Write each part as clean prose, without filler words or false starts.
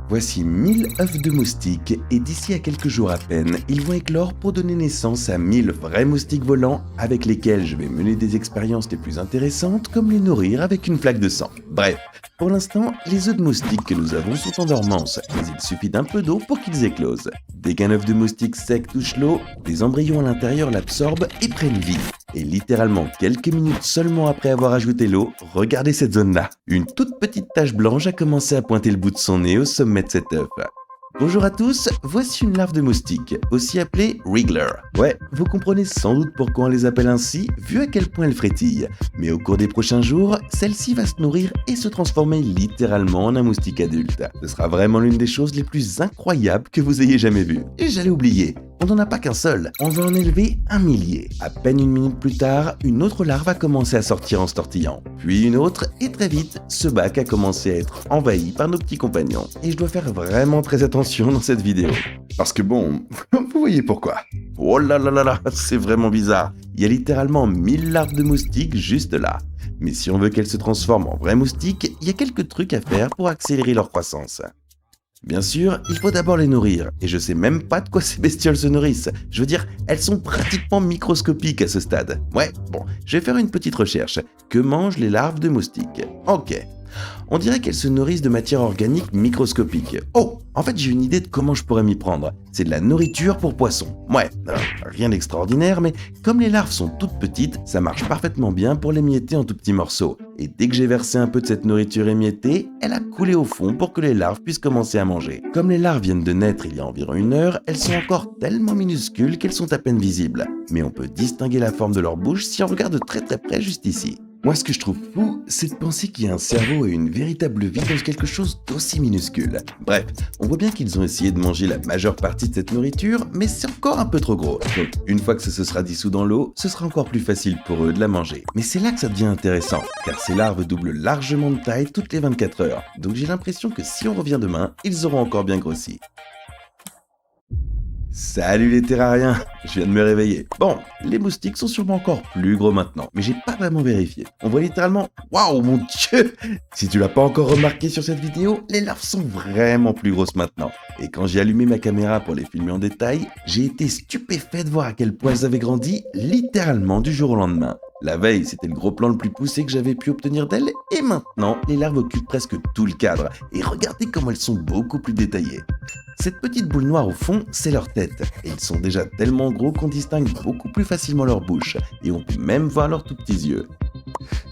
Voici 1000 œufs de moustiques et d'ici à quelques jours à peine, ils vont éclore pour donner naissance à 1000 vrais moustiques volants avec lesquels je vais mener des expériences les plus intéressantes comme les nourrir avec une flaque de sang. Bref, pour l'instant, les œufs de moustiques que nous avons sont en dormance, mais il suffit d'un peu d'eau pour qu'ils éclosent. Dès qu'un œuf de moustique sec touche l'eau, les embryons à l'intérieur l'absorbent et prennent vie. Et littéralement quelques minutes seulement après avoir ajouté l'eau, regardez cette zone-là. Une toute petite tache blanche a commencé à pointer le bout de son nez au sommet de cet œuf. Bonjour à tous, voici une larve de moustique, aussi appelée Wriggler. Ouais, vous comprenez sans doute pourquoi on les appelle ainsi, vu à quel point elles frétillent. Mais au cours des prochains jours, celle-ci va se nourrir et se transformer littéralement en un moustique adulte. Ce sera vraiment l'une des choses les plus incroyables que vous ayez jamais vues. Et j'allais oublier, on n'en a pas qu'un seul, on va en élever un millier. À peine une minute plus tard, une autre larve a commencé à sortir en se tortillant. Puis une autre, et très vite, ce bac a commencé à être envahi par nos petits compagnons. Et je dois faire vraiment très attention dans cette vidéo. Parce que bon, vous voyez pourquoi. Oh là là là là, c'est vraiment bizarre. Il y a littéralement 1000 larves de moustiques juste là. Mais si on veut qu'elles se transforment en vrais moustiques, il y a quelques trucs à faire pour accélérer leur croissance. Bien sûr, il faut d'abord les nourrir, et je sais même pas de quoi ces bestioles se nourrissent. Je veux dire, elles sont pratiquement microscopiques à ce stade. Ouais, bon, je vais faire une petite recherche. Que mangent les larves de moustiques? Ok. On dirait qu'elles se nourrissent de matière organique microscopique. Oh, en fait j'ai une idée de comment je pourrais m'y prendre. C'est de la nourriture pour poissons. Ouais, rien d'extraordinaire, mais comme les larves sont toutes petites, ça marche parfaitement bien pour les mietter en tout petits morceaux. Et dès que j'ai versé un peu de cette nourriture émiettée, elle a coulé au fond pour que les larves puissent commencer à manger. Comme les larves viennent de naître il y a environ 1 heure, elles sont encore tellement minuscules qu'elles sont à peine visibles. Mais on peut distinguer la forme de leur bouche si on regarde de très près juste ici. Moi, ce que je trouve fou, c'est de penser qu'il y a un cerveau et une véritable vie dans quelque chose d'aussi minuscule. Bref, on voit bien qu'ils ont essayé de manger la majeure partie de cette nourriture, mais c'est encore un peu trop gros. Donc, une fois que ça se sera dissous dans l'eau, ce sera encore plus facile pour eux de la manger. Mais c'est là que ça devient intéressant, car ces larves doublent largement de taille toutes les 24 heures. Donc j'ai l'impression que si on revient demain, ils auront encore bien grossi. Salut les terrariens, je viens de me réveiller. Bon, les moustiques sont sûrement encore plus gros maintenant, mais j'ai pas vraiment vérifié. On voit littéralement, waouh mon dieu! Si tu l'as pas encore remarqué sur cette vidéo, les larves sont vraiment plus grosses maintenant. Et quand j'ai allumé ma caméra pour les filmer en détail, j'ai été stupéfait de voir à quel point elles avaient grandi littéralement du jour au lendemain. La veille, c'était le gros plan le plus poussé que j'avais pu obtenir d'elles, et maintenant, les larves occupent presque tout le cadre. Et regardez comment elles sont beaucoup plus détaillées. Cette petite boule noire au fond, c'est leur tête, et ils sont déjà tellement gros qu'on distingue beaucoup plus facilement leur bouche, et on peut même voir leurs tout petits yeux.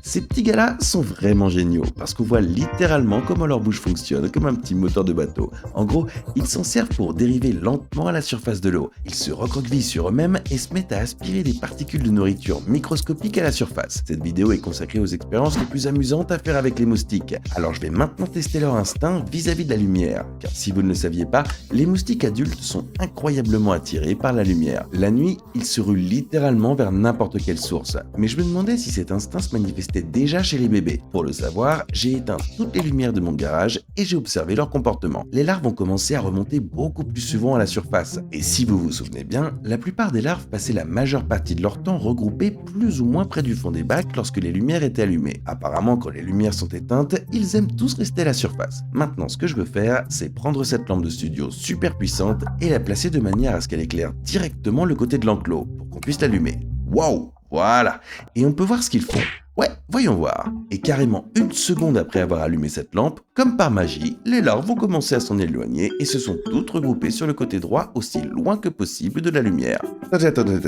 Ces petits gars-là sont vraiment géniaux, parce qu'on voit littéralement comment leur bouche fonctionne, comme un petit moteur de bateau. En gros, ils s'en servent pour dériver lentement à la surface de l'eau. Ils se recroquevillent sur eux-mêmes et se mettent à aspirer des particules de nourriture microscopiques à la surface. Cette vidéo est consacrée aux expériences les plus amusantes à faire avec les moustiques. Alors je vais maintenant tester leur instinct vis-à-vis de la lumière. Car si vous ne le saviez pas, les moustiques adultes sont incroyablement attirés par la lumière. La nuit, ils se ruent littéralement vers n'importe quelle source. Mais je me demandais si cet instinct se manifestait déjà chez les bébés. Pour le savoir, j'ai éteint toutes les lumières de mon garage et j'ai observé leur comportement. Les larves ont commencé à remonter beaucoup plus souvent à la surface. Et si vous vous souvenez bien, la plupart des larves passaient la majeure partie de leur temps regroupées plus ou moins près du fond des bacs lorsque les lumières étaient allumées. Apparemment, quand les lumières sont éteintes, ils aiment tous rester à la surface. Maintenant, ce que je veux faire, c'est prendre cette lampe de studio super puissante et la placer de manière à ce qu'elle éclaire directement le côté de l'enclos pour qu'on puisse l'allumer. Waouh! Voilà! Et on peut voir ce qu'ils font. Ouais, voyons voir. Et carrément 1 seconde après avoir allumé cette lampe, comme par magie, les larves vont commencer à s'en éloigner et se sont toutes regroupées sur le côté droit aussi loin que possible de la lumière. Attendez.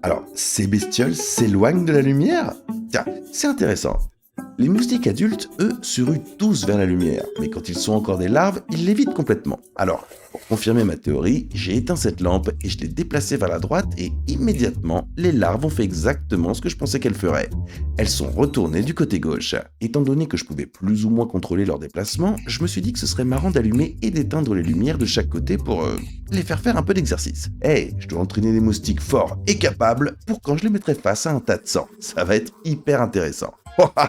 Alors, ces bestioles s'éloignent de la lumière? Tiens, c'est intéressant. Les moustiques adultes, eux, se ruent tous vers la lumière, mais quand ils sont encore des larves, ils l'évitent complètement. Alors, pour confirmer ma théorie, j'ai éteint cette lampe et je l'ai déplacée vers la droite et immédiatement, les larves ont fait exactement ce que je pensais qu'elles feraient. Elles sont retournées du côté gauche. Étant donné que je pouvais plus ou moins contrôler leur déplacement, je me suis dit que ce serait marrant d'allumer et d'éteindre les lumières de chaque côté pour les faire un peu d'exercice. Hey, je dois entraîner des moustiques forts et capables pour quand je les mettrai face à un tas de sang. Ça va être hyper intéressant.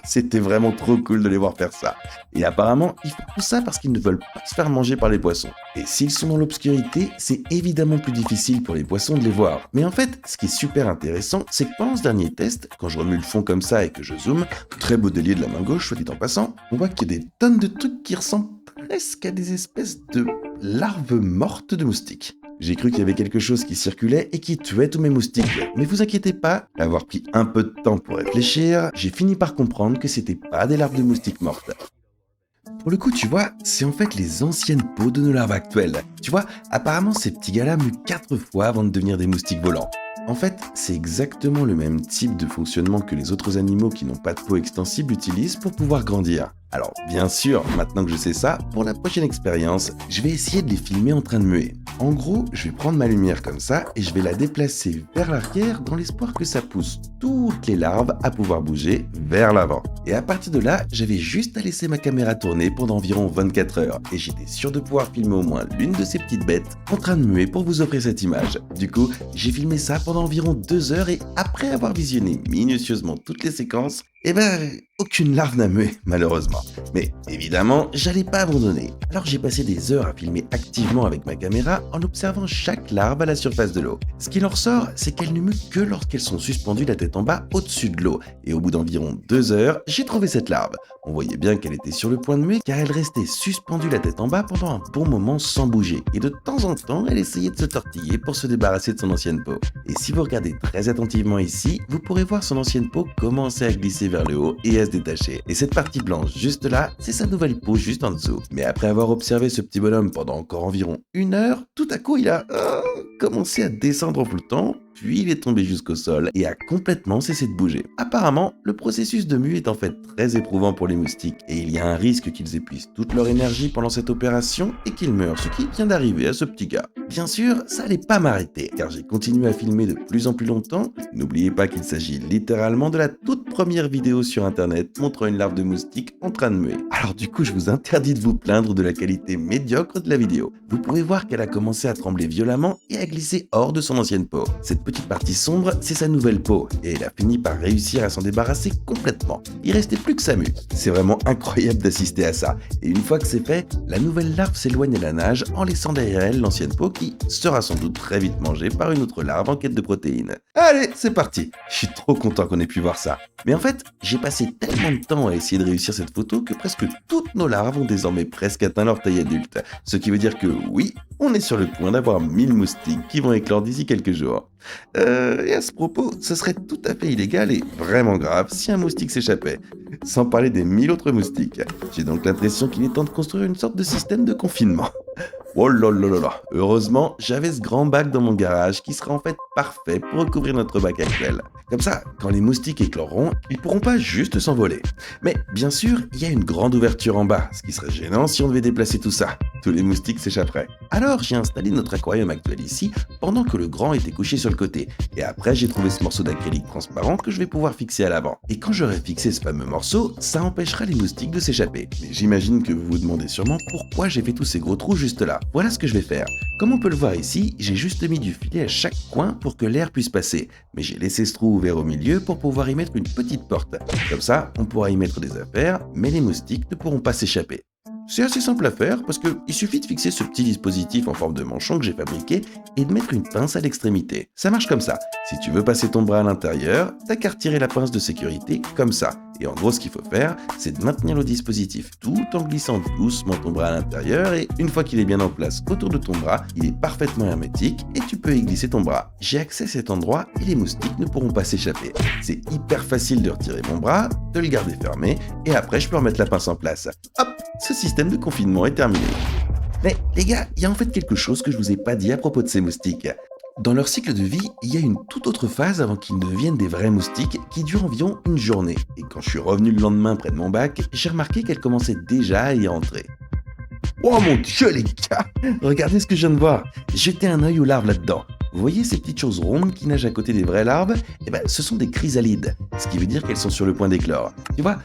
C'était vraiment trop cool de les voir faire ça. Et apparemment, ils font tout ça parce qu'ils ne veulent pas se faire manger par les poissons. Et s'ils sont dans l'obscurité, c'est évidemment plus difficile pour les poissons de les voir. Mais en fait, ce qui est super intéressant, c'est que pendant ce dernier test, quand je remue le fond comme ça et que je zoome, très beau délier de la main gauche, soit dit en passant, on voit qu'il y a des tonnes de trucs qui ressemblent presque à des espèces de larves mortes de moustiques. J'ai cru qu'il y avait quelque chose qui circulait et qui tuait tous mes moustiques. Mais vous inquiétez pas, après avoir pris un peu de temps pour réfléchir, j'ai fini par comprendre que c'était pas des larves de moustiques mortes. Pour le coup, tu vois, c'est en fait les anciennes peaux de nos larves actuelles. Tu vois, apparemment ces petits gars-là muent 4 fois avant de devenir des moustiques volants. En fait, c'est exactement le même type de fonctionnement que les autres animaux qui n'ont pas de peau extensible utilisent pour pouvoir grandir. Alors, bien sûr, maintenant que je sais ça, pour la prochaine expérience, je vais essayer de les filmer en train de muer. En gros, je vais prendre ma lumière comme ça et je vais la déplacer vers l'arrière dans l'espoir que ça pousse toutes les larves à pouvoir bouger vers l'avant. Et à partir de là, j'avais juste à laisser ma caméra tourner pendant environ 24 heures et j'étais sûr de pouvoir filmer au moins l'une de ces petites bêtes en train de muer pour vous offrir cette image. Du coup, j'ai filmé ça pendant environ 2 heures et après avoir visionné minutieusement toutes les séquences, aucune larve n'a mué, malheureusement. Mais évidemment, j'allais pas abandonner. Alors j'ai passé des heures à filmer activement avec ma caméra en observant chaque larve à la surface de l'eau. Ce qui en ressort, c'est qu'elles ne muent que lorsqu'elles sont suspendues la tête en bas au-dessus de l'eau. Et au bout d'environ 2 heures, j'ai trouvé cette larve. On voyait bien qu'elle était sur le point de muer car elle restait suspendue la tête en bas pendant un bon moment sans bouger. Et de temps en temps, elle essayait de se tortiller pour se débarrasser de son ancienne peau. Et si vous regardez très attentivement ici, vous pourrez voir son ancienne peau commencer à glisser vers le haut et à se détacher. Et cette partie blanche juste là, c'est sa nouvelle peau juste en dessous. Mais après avoir observé ce petit bonhomme pendant encore environ 1 heure, tout à coup il a commencé à descendre en flottant, puis il est tombé jusqu'au sol et a complètement cessé de bouger. Apparemment, le processus de mue est en fait très éprouvant pour les moustiques et il y a un risque qu'ils épuisent toute leur énergie pendant cette opération et qu'ils meurent, ce qui vient d'arriver à ce petit gars. Bien sûr, ça allait pas m'arrêter car j'ai continué à filmer de plus en plus longtemps. N'oubliez pas qu'il s'agit littéralement de la toute première vidéo sur internet montrant une larve de moustique en train de muer. Alors du coup, je vous interdis de vous plaindre de la qualité médiocre de la vidéo. Vous pouvez voir qu'elle a commencé à trembler violemment et à glisser hors de son ancienne peau. Cette petite partie sombre, c'est sa nouvelle peau et elle a fini par réussir à s'en débarrasser complètement. Il restait plus que sa mue. C'est vraiment incroyable d'assister à ça. Et une fois que c'est fait, la nouvelle larve s'éloigne à la nage en laissant derrière elle l'ancienne peau qui sera sans doute très vite mangée par une autre larve en quête de protéines. Allez, c'est parti. Je suis trop content qu'on ait pu voir ça. Mais en fait, j'ai passé tellement de temps à essayer de réussir cette photo que presque toutes nos larves ont désormais presque atteint leur taille adulte. Ce qui veut dire que oui, on est sur le point d'avoir 1000 moustiques qui vont éclore d'ici quelques jours. Et à ce propos, ce serait tout à fait illégal et vraiment grave si un moustique s'échappait. Sans parler des 1000 autres moustiques. J'ai donc l'impression qu'il est temps de construire une sorte de système de confinement. Oh là là là là. Heureusement, j'avais ce grand bac dans mon garage qui sera en fait parfait pour recouvrir notre bac actuel. Comme ça, quand les moustiques écloreront, ils pourront pas juste s'envoler. Mais bien sûr, il y a une grande ouverture en bas, ce qui serait gênant si on devait déplacer tout ça. Tous les moustiques s'échapperaient. Alors j'ai installé notre aquarium actuel ici, pendant que le grand était couché sur le côté. Et après, j'ai trouvé ce morceau d'acrylique transparent que je vais pouvoir fixer à l'avant. Et quand j'aurai fixé ce fameux morceau, ça empêchera les moustiques de s'échapper. Mais j'imagine que vous vous demandez sûrement pourquoi j'ai fait tous ces gros trous juste là. Voilà ce que je vais faire. Comme on peut le voir ici, j'ai juste mis du filet à chaque coin pour que l'air puisse passer. Mais j'ai laissé ce trou ouvert au milieu pour pouvoir y mettre une petite porte. Comme ça, on pourra y mettre des affaires, mais les moustiques ne pourront pas s'échapper. C'est assez simple à faire parce qu'il suffit de fixer ce petit dispositif en forme de manchon que j'ai fabriqué et de mettre une pince à l'extrémité. Ça marche comme ça. Si tu veux passer ton bras à l'intérieur, t'as qu'à retirer la pince de sécurité comme ça. Et en gros, ce qu'il faut faire, c'est de maintenir le dispositif tout en glissant doucement ton bras à l'intérieur et une fois qu'il est bien en place autour de ton bras, il est parfaitement hermétique et tu peux y glisser ton bras. J'ai accès à cet endroit et les moustiques ne pourront pas s'échapper. C'est hyper facile de retirer mon bras, de le garder fermé et après je peux remettre la pince en place. Hop, ce système de confinement est terminé. Mais les gars, il y a en fait quelque chose que je vous ai pas dit à propos de ces moustiques. Dans leur cycle de vie, il y a une toute autre phase avant qu'ils ne deviennent des vrais moustiques qui dure environ une journée. Et quand je suis revenu le lendemain près de mon bac, j'ai remarqué qu'elle commençait déjà à y entrer. Oh mon dieu les gars, regardez ce que je viens de voir. Jetez un œil aux larves là-dedans. Vous voyez ces petites choses rondes qui nagent à côté des vraies larves? Ce sont des chrysalides, ce qui veut dire qu'elles sont sur le point d'éclore. Tu vois,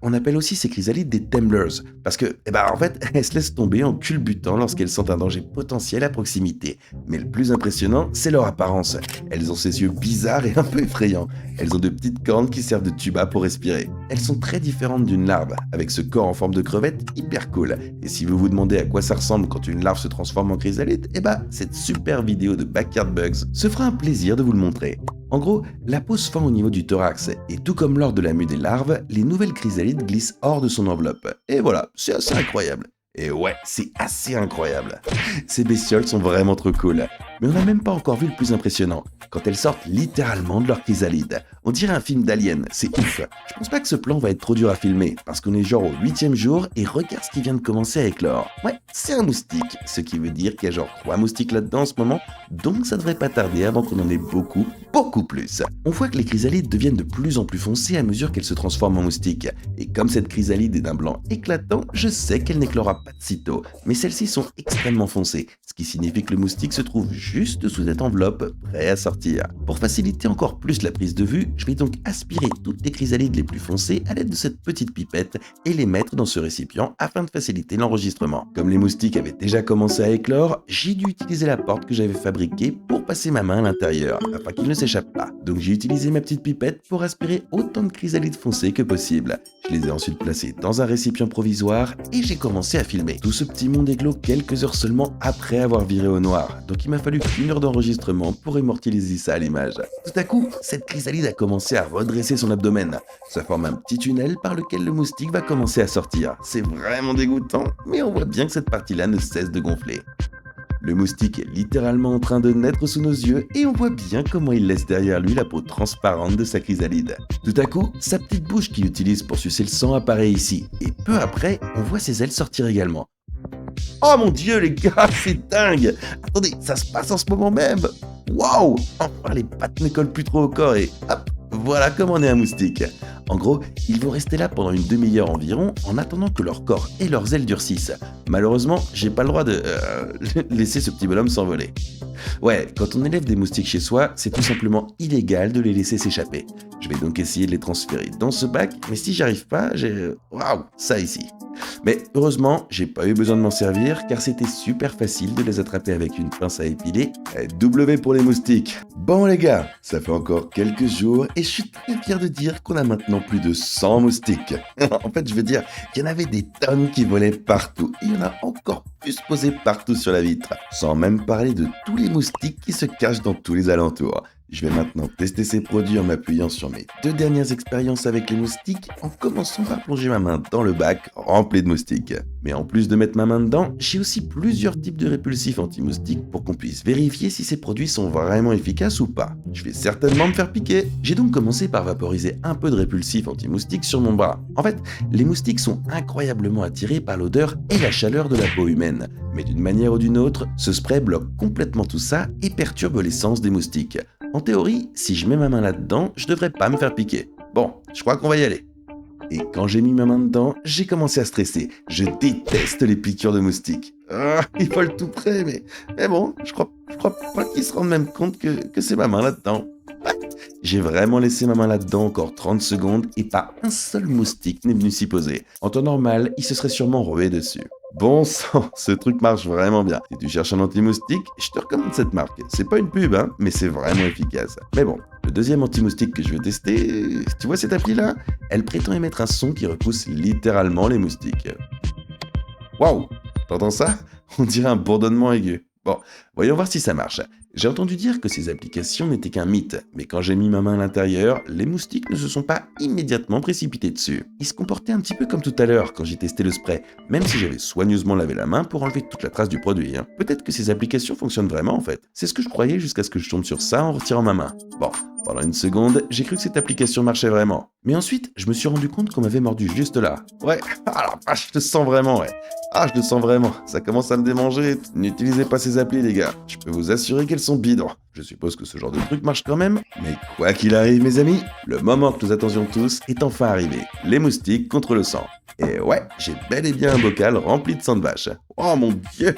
on appelle aussi ces chrysalides des tumblers, parce que, en fait, elles se laissent tomber en culbutant lorsqu'elles sentent un danger potentiel à proximité. Mais le plus impressionnant, c'est leur apparence. Elles ont ces yeux bizarres et un peu effrayants. Elles ont de petites cornes qui servent de tuba pour respirer. Elles sont très différentes d'une larve, avec ce corps en forme de crevette hyper cool. Et si vous vous demandez à quoi ça ressemble quand une larve se transforme en chrysalide, cette super vidéo de Backyard Bugs se fera un plaisir de vous le montrer. En gros, la peau se fend au niveau du thorax, et tout comme lors de la mue des larves, les nouvelles chrysalides glissent hors de son enveloppe. Et voilà, c'est assez incroyable. Et ouais, c'est assez incroyable. Ces bestioles sont vraiment trop cool. Mais on n'a même pas encore vu le plus impressionnant, quand elles sortent littéralement de leur chrysalide. On dirait un film d'Alien, c'est ouf. Je pense pas que ce plan va être trop dur à filmer, parce qu'on est genre au 8e jour et regarde ce qui vient de commencer à éclore. Ouais, c'est un moustique, ce qui veut dire qu'il y a genre 3 moustiques là-dedans en ce moment, donc ça devrait pas tarder avant qu'on en ait beaucoup, beaucoup plus. On voit que les chrysalides deviennent de plus en plus foncées à mesure qu'elles se transforment en moustiques. Et comme cette chrysalide est d'un blanc éclatant, je sais qu'elle n'éclora pas de sitôt, mais celles-ci sont extrêmement foncées, ce qui signifie que le moustique se trouve juste sous cette enveloppe, prêt à sortir. Pour faciliter encore plus la prise de vue, je vais donc aspirer toutes les chrysalides les plus foncées à l'aide de cette petite pipette et les mettre dans ce récipient afin de faciliter l'enregistrement. Comme les moustiques avaient déjà commencé à éclore, j'ai dû utiliser la porte que j'avais fabriquée pour passer ma main à l'intérieur, afin qu'ils ne s'échappent pas. Donc j'ai utilisé ma petite pipette pour aspirer autant de chrysalides foncées que possible. Je les ai ensuite placées dans un récipient provisoire et j'ai commencé à filmer. Tout ce petit monde éclot quelques heures seulement après avoir viré au noir, donc il m'a fallu 1 heure d'enregistrement pour immortaliser ça à l'image. Tout à coup, cette chrysalide a commencé à redresser son abdomen. Ça forme un petit tunnel par lequel le moustique va commencer à sortir. C'est vraiment dégoûtant, mais on voit bien que cette partie-là ne cesse de gonfler. Le moustique est littéralement en train de naître sous nos yeux et on voit bien comment il laisse derrière lui la peau transparente de sa chrysalide. Tout à coup, sa petite bouche qu'il utilise pour sucer le sang apparaît ici, et peu après, on voit ses ailes sortir également. Oh mon dieu les gars, c'est dingue! Attendez, ça se passe en ce moment même! Waouh! Enfin les pattes ne collent plus trop au corps et hop! Voilà comment on est un moustique. En gros, ils vont rester là pendant une demi-heure environ en attendant que leur corps et leurs ailes durcissent. Malheureusement, j'ai pas le droit de laisser ce petit bonhomme s'envoler. Ouais, quand on élève des moustiques chez soi, c'est tout simplement illégal de les laisser s'échapper. Je vais donc essayer de les transférer dans ce bac, mais si j'y arrive pas, j'ai... Waouh, ça ici. Mais heureusement, j'ai pas eu besoin de m'en servir car c'était super facile de les attraper avec une pince à épiler. W pour les moustiques. Bon les gars, ça fait encore quelques jours et je suis très fier de dire qu'on a maintenant plus de 100 moustiques. En fait, je veux dire qu'il y en avait des tonnes qui volaient partout et il y en a encore plus posés partout sur la vitre. Sans même parler de tous les moustiques qui se cachent dans tous les alentours. Je vais maintenant tester ces produits en m'appuyant sur mes 2 dernières expériences avec les moustiques en commençant par plonger ma main dans le bac rempli de moustiques. Mais en plus de mettre ma main dedans, j'ai aussi plusieurs types de répulsifs anti-moustiques pour qu'on puisse vérifier si ces produits sont vraiment efficaces ou pas. Je vais certainement me faire piquer. J'ai donc commencé par vaporiser un peu de répulsif anti-moustique sur mon bras. En fait, les moustiques sont incroyablement attirés par l'odeur et la chaleur de la peau humaine. Mais d'une manière ou d'une autre, ce spray bloque complètement tout ça et perturbe l'essence des moustiques. En théorie, si je mets ma main là-dedans, je devrais pas me faire piquer. Bon, je crois qu'on va y aller. Et quand j'ai mis ma main dedans, j'ai commencé à stresser. Je déteste les piqûres de moustiques. Ah, ils volent tout près, mais bon, je crois pas qu'ils se rendent même compte que c'est ma main là-dedans. J'ai vraiment laissé ma main là-dedans encore 30 secondes et pas un seul moustique n'est venu s'y poser. En temps normal, il se serait sûrement roué dessus. Bon sang, ce truc marche vraiment bien. Si tu cherches un anti-moustique, je te recommande cette marque. C'est pas une pub, hein, mais c'est vraiment efficace. Mais bon, le deuxième anti-moustique que je vais tester, tu vois cette appli-là? Elle prétend émettre un son qui repousse littéralement les moustiques. Waouh, t'entends ça? On dirait un bourdonnement aigu. Bon, voyons voir si ça marche. J'ai entendu dire que ces applications n'étaient qu'un mythe, mais quand j'ai mis ma main à l'intérieur, les moustiques ne se sont pas immédiatement précipités dessus. Ils se comportaient un petit peu comme tout à l'heure quand j'ai testé le spray, même si j'avais soigneusement lavé la main pour enlever toute la trace du produit. Peut-être que ces applications fonctionnent vraiment en fait. C'est ce que je croyais jusqu'à ce que je tombe sur ça en retirant ma main. Bon, pendant une seconde, j'ai cru que cette application marchait vraiment. Mais ensuite, je me suis rendu compte qu'on m'avait mordu juste là. Ouais, alors je le sens vraiment, ouais. Ah, je le sens vraiment. Ça commence à me démanger. N'utilisez pas ces applis, les gars. Je peux vous assurer qu'elles sont bidons. Je suppose que ce genre de truc marche quand même. Mais quoi qu'il arrive, mes amis, le moment que nous attendions tous est enfin arrivé. Les moustiques contre le sang. Et ouais, j'ai bel et bien un bocal rempli de sang de vache. Oh mon dieu!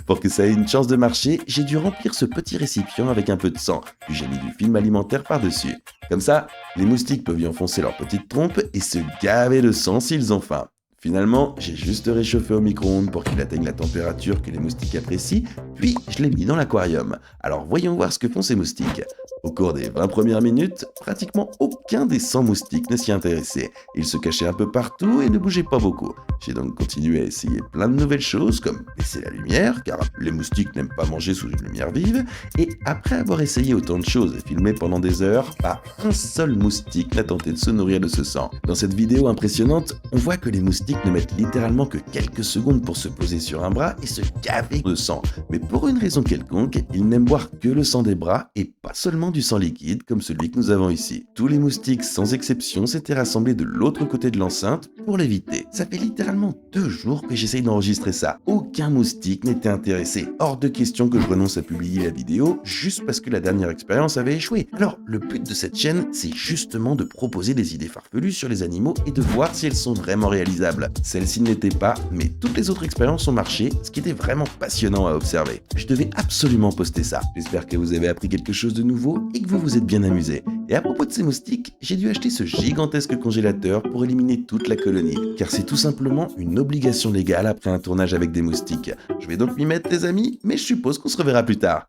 Pour que ça ait une chance de marcher, j'ai dû remplir ce petit récipient avec un peu de sang, puis j'ai mis du film alimentaire par-dessus. Comme ça, les moustiques peuvent y enfoncer leur petite trompe et se gaver de sang s'ils ont faim. Finalement, j'ai juste réchauffé au micro-ondes pour qu'il atteigne la température que les moustiques apprécient, puis je l'ai mis dans l'aquarium. Alors voyons voir ce que font ces moustiques. Au cours des 20 premières minutes, pratiquement aucun des 100 moustiques ne s'y intéressait. Ils se cachaient un peu partout et ne bougeaient pas beaucoup. J'ai donc continué à essayer plein de nouvelles choses, comme baisser la lumière, car les moustiques n'aiment pas manger sous une lumière vive, et après avoir essayé autant de choses et filmé pendant des heures, pas un seul moustique n'a tenté de se nourrir de ce sang. Dans cette vidéo impressionnante, on voit que les moustiques ne mettent littéralement que quelques secondes pour se poser sur un bras et se gaver de sang. Mais pour une raison quelconque, ils n'aiment boire que le sang des bras et pas seulement du sang liquide comme celui que nous avons ici. Tous les moustiques, sans exception, s'étaient rassemblés de l'autre côté de l'enceinte pour l'éviter. Ça fait littéralement 2 jours que j'essaye d'enregistrer ça. Aucun moustique n'était intéressé. Hors de question que je renonce à publier la vidéo juste parce que la dernière expérience avait échoué. Alors, le but de cette chaîne, c'est justement de proposer des idées farfelues sur les animaux et de voir si elles sont vraiment réalisables. Celle-ci ne l'était pas, mais toutes les autres expériences ont marché, ce qui était vraiment passionnant à observer. Je devais absolument poster ça. J'espère que vous avez appris quelque chose de nouveau et que vous vous êtes bien amusé. Et à propos de ces moustiques, j'ai dû acheter ce gigantesque congélateur pour éliminer toute la colonie, car c'est tout simplement une obligation légale après un tournage avec des moustiques. Je vais donc m'y mettre les amis, mais je suppose qu'on se reverra plus tard.